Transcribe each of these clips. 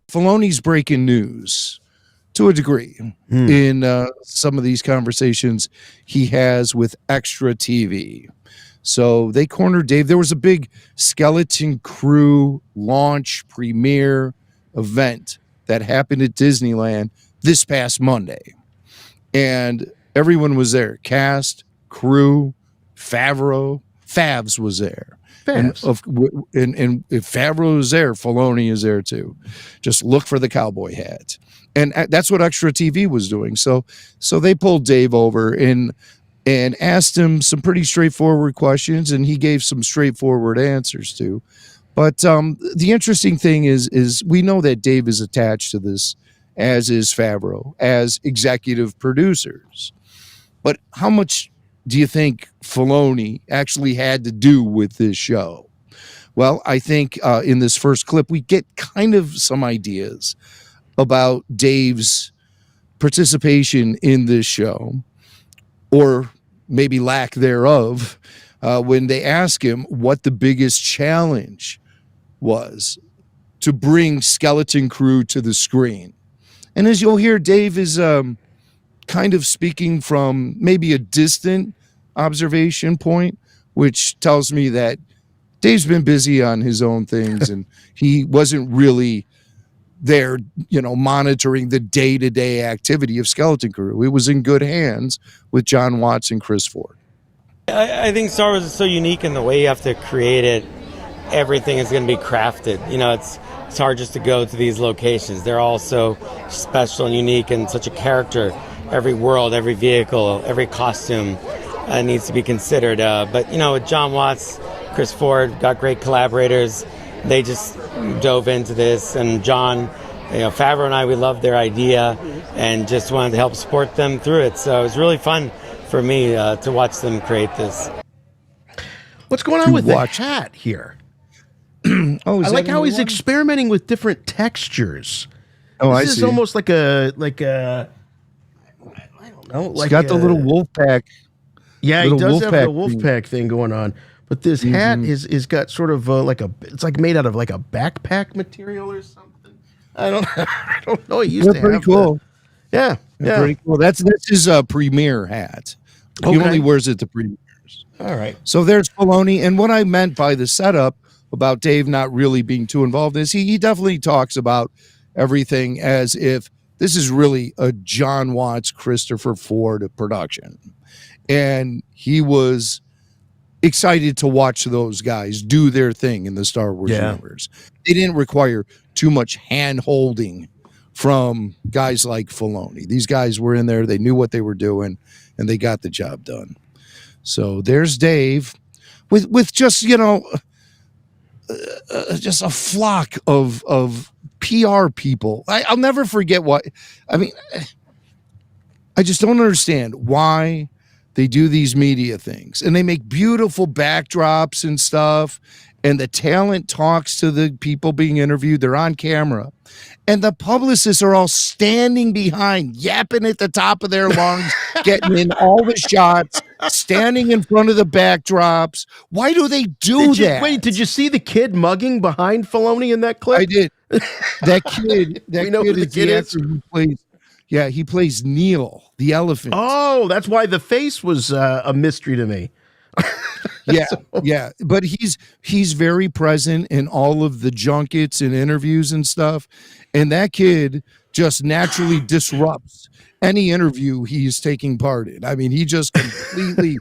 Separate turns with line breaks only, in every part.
Filoni's breaking news to a degree in some of these conversations he has with Extra TV. So they cornered Dave. There was a big Skeleton Crew launch premiere event that happened at Disneyland this past Monday. And everyone was there. Cast, crew, Favs was there. And if Favreau is there, Filoni is there too. Just look for the cowboy hat. And that's what Extra TV was doing. So they pulled Dave over and asked him some pretty straightforward questions, and he gave some straightforward answers too. But the interesting thing is we know that Dave is attached to this, as is Favreau, as executive producers. But how much do you think Filoni actually had to do with this show? Well, I think in this first clip, we get kind of some ideas about Dave's participation in this show, or maybe lack thereof, when they ask him what the biggest challenge was to bring Skeleton Crew to the screen. And as you'll hear, Dave is kind of speaking from maybe a distant observation point, which tells me that Dave's been busy on his own things and he wasn't really there, monitoring the day-to-day activity of Skeleton Crew. It was in good hands with John Watts and Chris Ford.
I think Star Wars is so unique in the way you have to create it. Everything is going to be crafted. It's hard just to go to these locations. They're all so special and unique and such a character. Every world, every vehicle, every costume needs to be considered. But with John Watts, Chris Ford, got great collaborators. They just dove into this, and John, Favreau and I, we loved their idea and just wanted to help support them through it. So it was really fun for me to watch them create this.
What's going on with the hat here? I like how he's experimenting with different textures.
Oh, I see.
This is almost like a I don't know.
He's got the little wolf pack.
Yeah, he does have the wolf pack thing going on. But this hat is got sort of it's like made out of like a backpack material or something. I don't know. It used to
pretty
have
cool.
Yeah,
pretty cool. That's his premiere hat. He only wears it to premieres.
All right.
So there's Filoni, and what I meant by the setup about Dave not really being too involved is he definitely talks about everything as if this is really a John Watts, Christopher Ford production, and he was excited to watch those guys do their thing in the Star Wars universe. They didn't require too much hand holding from guys like Filoni. These guys were in there, they knew what they were doing, and they got the job done. So there's Dave with just, just a flock of PR people. I'll never forget I just don't understand why they do these media things, and they make beautiful backdrops and stuff, and the talent talks to the people being interviewed. They're on camera, and the publicists are all standing behind, yapping at the top of their lungs, getting in all the shots, standing in front of the backdrops. Why do they do that?
Wait, did you see the kid mugging behind Filoni in that clip?
I did. That kid, he plays Neil, the elephant.
Oh, that's why the face was a mystery to me.
Yeah. But he's very present in all of the junkets and interviews and stuff. And that kid just naturally disrupts any interview he's taking part in. I mean, he just completely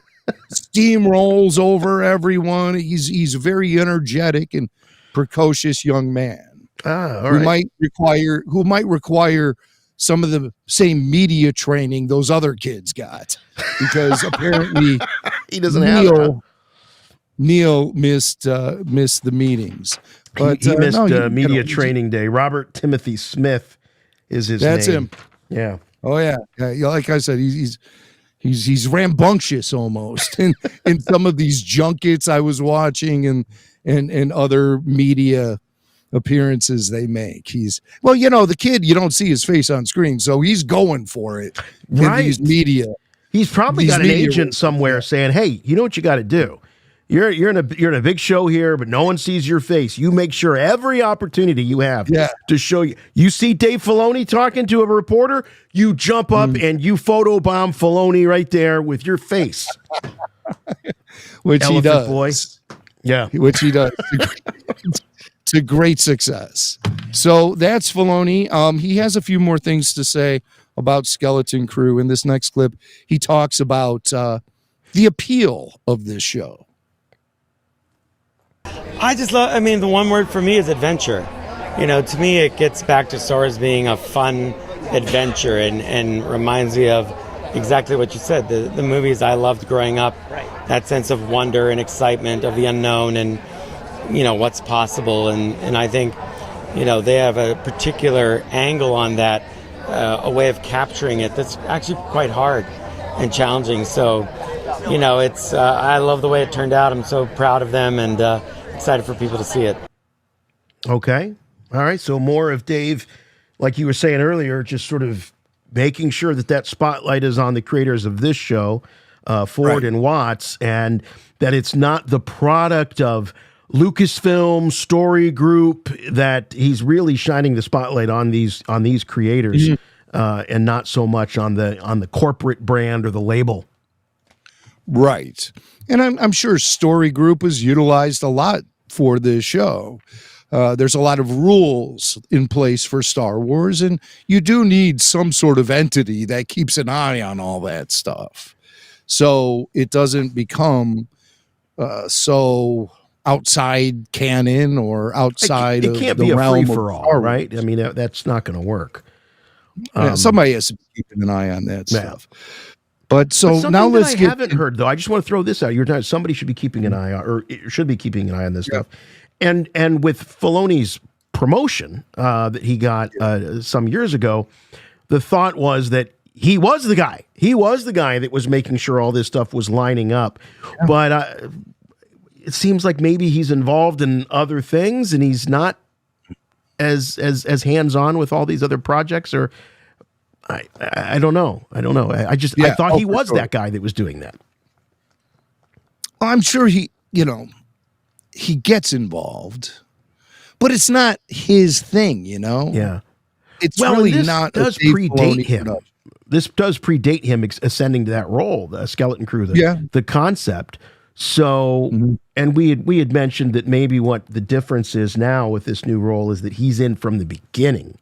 steamrolls over everyone. He's a very energetic and precocious young man who might require some of the same media training those other kids got, because apparently
he doesn't have
Neil missed the meetings, but
he missed media training day. Robert Timothy Smith is his name.
That's him.
Yeah.
Oh yeah. Like I said, he's rambunctious almost in some of these junkets I was watching and other media appearances they make. The kid, you don't see his face on screen, so he's going for it.
Right.
In these media.
He's probably got an agent somewhere saying, hey, you know what you got to do? You're in a big show here, but no one sees your face. You make sure every opportunity you have to show you. You see Dave Filoni talking to a reporter, you jump up and you photobomb Filoni right there with your face.
Which
Elephant
he does.
Boy. Yeah.
Which he does. To great success. So that's Filoni. He has a few more things to say about Skeleton Crew. In this next clip, he talks about the appeal of this show.
I just love, the one word for me is adventure. To me, it gets back to Star Wars being a fun adventure and reminds me of exactly what you said, the movies I loved growing up, that sense of wonder and excitement of the unknown and, what's possible. And I think, they have a particular angle on that, a way of capturing it that's actually quite hard and challenging. So, it's I love the way it turned out. I'm so proud of them and excited for people to see it.
Okay. All right. So more of Dave, like you were saying earlier, just sort of making sure that spotlight is on the creators of this show, Ford and Watts, and that it's not the product of Lucasfilm Story Group, that he's really shining the spotlight on these creators, and not so much on the corporate brand or the label.
Right. And I'm sure Story Group is utilized a lot for this show. There's a lot of rules in place for Star Wars, and you do need some sort of entity that keeps an eye on all that stuff. So it doesn't become so outside canon or outside of the realm. It can't be a free-for-all,
right? That's not going to work.
Somebody has to be keeping an eye on that stuff. But
now let's get. I haven't heard though. I just want to throw this out. Somebody should be keeping an eye on, or should be keeping an eye on this stuff. And with Filoni's promotion that he got some years ago, the thought was that he was the guy. He was the guy that was making sure all this stuff was lining up. Yeah. But it seems like maybe he's involved in other things, and he's not as hands on with all these other projects. Or I don't know. I thought he was that guy that was doing that.
I'm sure he gets involved, but it's not his thing,
Yeah.
It's really not.
Does predate him. This does predate him ascending to that role, the Skeleton Crew, the concept. So, and we had mentioned that maybe what the difference is now with this new role is that he's in from the beginning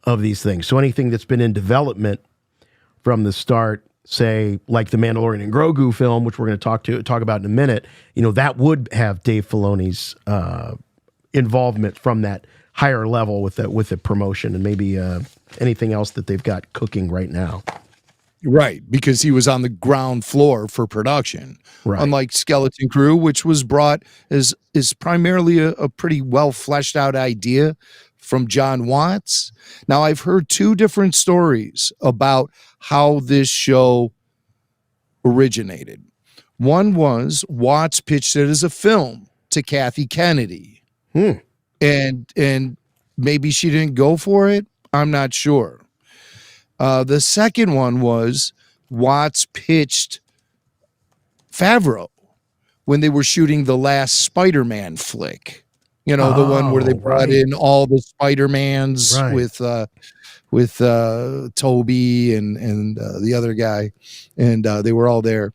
of these things. So anything that's been in development from the start, say like the Mandalorian and Grogu film, which we're going to talk about in a minute, that would have Dave Filoni's involvement from that higher level with the promotion, and maybe anything else that they've got cooking right now.
Right, because he was on the ground floor for production. Right. Unlike Skeleton Crew, which was brought is primarily a pretty well fleshed out idea from John Watts. Now, I've heard two different stories about how this show originated. One was Watts pitched it as a film to Kathy Kennedy. And maybe she didn't go for it. I'm not sure. The second one was Watts pitched Favreau when they were shooting the last Spider-Man flick. The one where they brought in all the Spider-Mans with Toby and the other guy, and they were all there.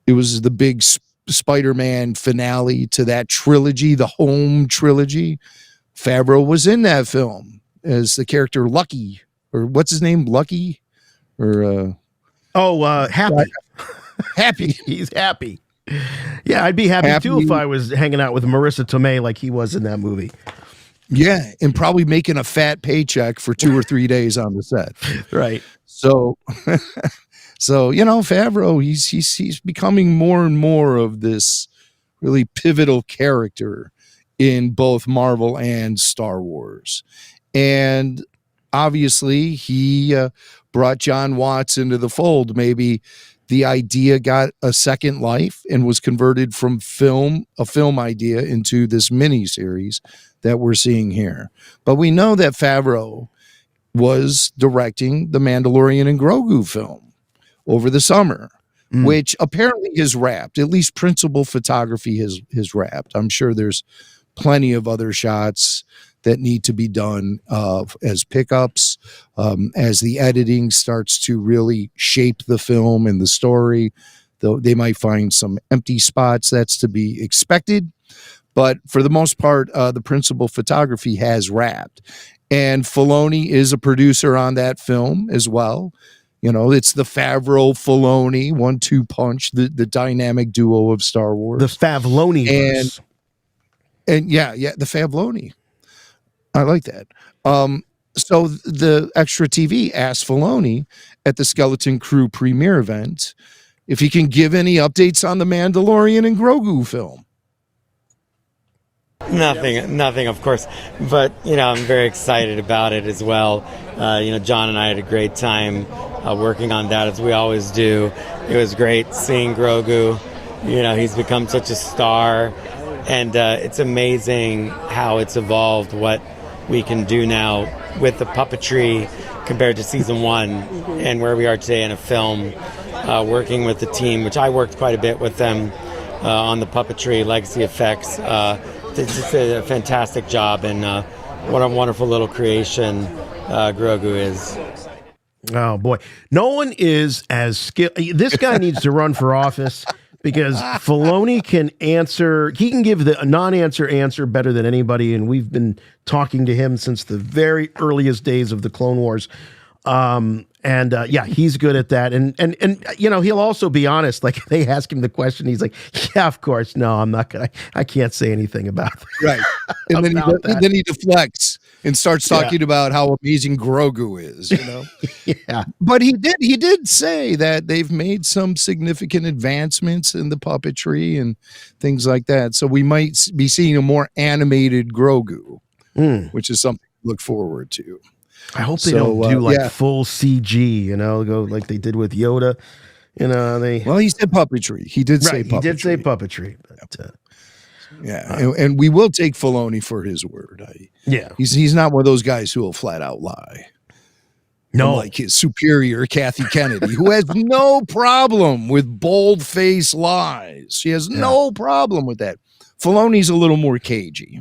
It was the big Spider-Man finale to that trilogy, the home trilogy. Favreau was in that film as the character Lucky, or what's his name, Lucky, or
Happy.
Happy.
He's happy. Yeah, I'd be happy too if I was hanging out with Marissa Tomei like he was in that movie.
Yeah, and probably making a fat paycheck for 2 or 3 days on the set.
Right.
So Favreau, he's becoming more and more of this really pivotal character in both Marvel and Star Wars. And obviously he brought John Watts into the fold. Maybe the idea got a second life and was converted from a film idea into this mini series that we're seeing here. But we know that Favreau was directing the Mandalorian and Grogu film over the summer. which apparently is wrapped. At least principal photography is wrapped. I'm sure there's plenty of other shots that need to be done as pickups, as the editing starts to really shape the film and the story. Though they might find some empty spots, that's to be expected. But for the most part, the principal photography has wrapped. And Filoni is a producer on that film as well. You know, it's the Favreau-Filoni 1-2 punch, the dynamic duo of Star Wars.
The Favloni.
And yeah, the Favloni. I like that. So the Extra TV asked Filoni at the Skeleton Crew premiere event if he can give any updates on the Mandalorian and Grogu film.
Nothing, of course. But, you know, I'm very excited about it as well. You know, John and I had a great time working on that, as we always do. It was great seeing Grogu. You know, he's become such a star. And it's amazing how it's evolved, what we can do now with the puppetry compared to season 1 and where we are today in a film, working with the team, which I worked quite a bit with them on the puppetry, legacy effects. It's just a fantastic job, and what a wonderful little creation Grogu is.
Oh, boy. No one is as skilled. This guy needs to run for office. Because Filoni can answer, he can give the non-answer answer better than anybody, and we've been talking to him since the very earliest days of the Clone Wars. Yeah, he's good at that, and you know, he'll also be honest. Like, they ask him the question, he's like, "Yeah, of course, no, I'm not gonna. I can't say anything about that."
Right, and then he deflects and starts talking about how amazing Grogu is. You know,
yeah.
But he did say that they've made some significant advancements in the puppetry and things like that. So we might be seeing a more animated Grogu, which is something to look forward to.
I hope they don't do full CG, you know, go like they did with Yoda. You know,
well, he said puppetry. He did say puppetry.
He did say puppetry. But,
and we will take Filoni for his word. He's not one of those guys who will flat out lie.
No,
like his superior, Kathy Kennedy, who has no problem with bold-faced lies. She has no problem with that. Filoni's a little more cagey.